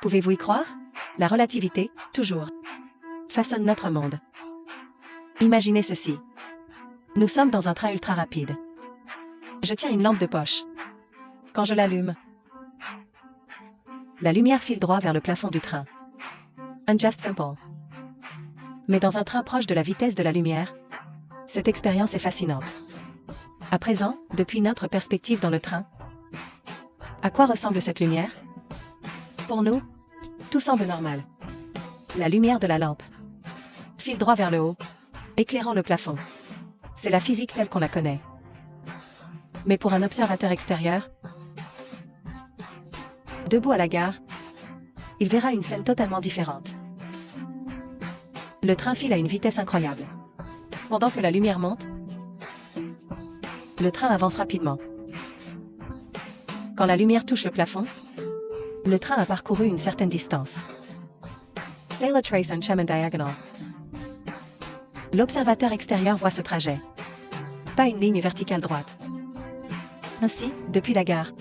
Pouvez-vous y croire? La relativité, toujours, façonne notre monde. Imaginez ceci. Nous sommes dans un train ultra rapide. Je tiens une lampe de poche. Quand je l'allume, la lumière file droit vers le plafond du train. Just simple. Mais dans un train proche de la vitesse de la lumière, cette expérience est fascinante. À présent, depuis notre perspective dans le train, à quoi ressemble cette lumière? Pour nous, tout semble normal. La lumière de la lampe file droit vers le haut, éclairant le plafond. C'est la physique telle qu'on la connaît. Mais pour un observateur extérieur, debout à la gare, il verra une scène totalement différente. Le train file à une vitesse incroyable. Pendant que la lumière monte, le train avance rapidement. Quand la lumière touche le plafond, le train a parcouru une certaine distance. C'est le trace and Chemin diagonal. L'observateur extérieur voit ce trajet. Pas une ligne verticale droite. Ainsi, depuis la gare,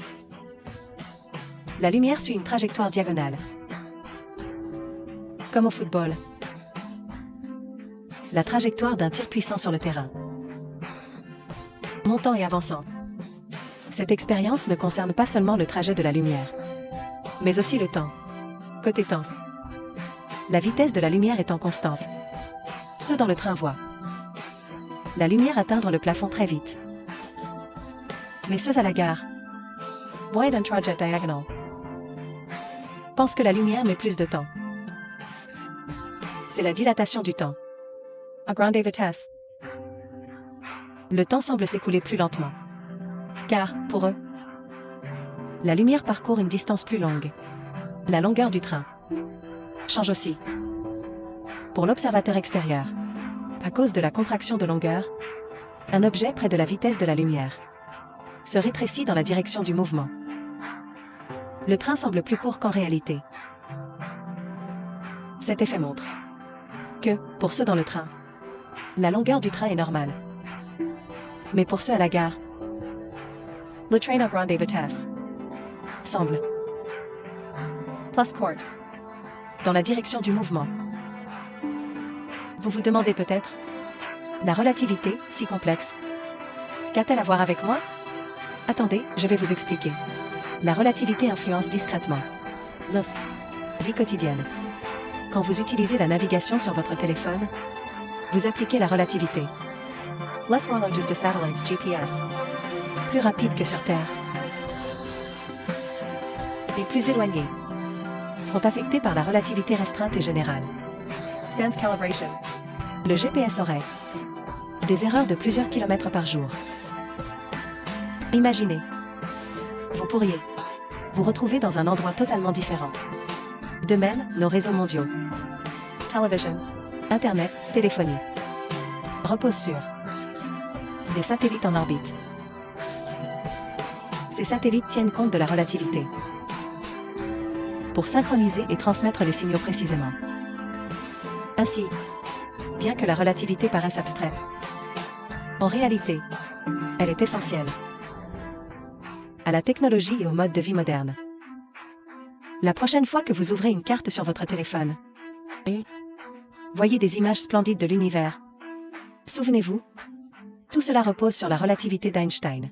la lumière suit une trajectoire diagonale. Comme au football. La trajectoire d'un tir puissant sur le terrain. Montant et avançant. Cette expérience ne concerne pas seulement le trajet de la lumière, mais aussi le temps. Côté temps, la vitesse de la lumière étant constante. Ceux dans le train voient la lumière atteindre le plafond très vite. Mais ceux à la gare voient un trajet diagonal. Pensent que la lumière met plus de temps. C'est la dilatation du temps. À grande vitesse. Le temps semble s'écouler plus lentement. Car, pour eux, la lumière parcourt une distance plus longue. La longueur du train change aussi. Pour l'observateur extérieur, à cause de la contraction de longueur, un objet près de la vitesse de la lumière se rétrécit dans la direction du mouvement. Le train semble plus court qu'en réalité. Cet effet montre que, pour ceux dans le train, la longueur du train est normale. Mais pour ceux à la gare, le train à grande vitesse semble plus court dans la direction du mouvement. Vous vous demandez peut-être, la relativité, si complexe, qu'a-t-elle à voir avec moi? Attendez, je vais vous expliquer. La relativité influence discrètement notre vie quotidienne. Quand vous utilisez la navigation sur votre téléphone, vous appliquez la relativité. Less just a satellite's GPS. Plus rapide que sur Terre. Et plus éloignés sont affectés par la relativité restreinte et générale. Sans calibration. Le GPS aurait des erreurs de plusieurs kilomètres par jour. Imaginez. Vous pourriez vous retrouver dans un endroit totalement différent. De même, nos réseaux mondiaux, television, Internet, téléphonie, reposent sur des satellites en orbite. Ces satellites tiennent compte de la relativité pour synchroniser et transmettre les signaux précisément. Ainsi, bien que la relativité paraisse abstraite, en réalité, elle est essentielle à la technologie et au mode de vie moderne. La prochaine fois que vous ouvrez une carte sur votre téléphone et voyez des images splendides de l'univers, souvenez-vous, tout cela repose sur la relativité d'Einstein.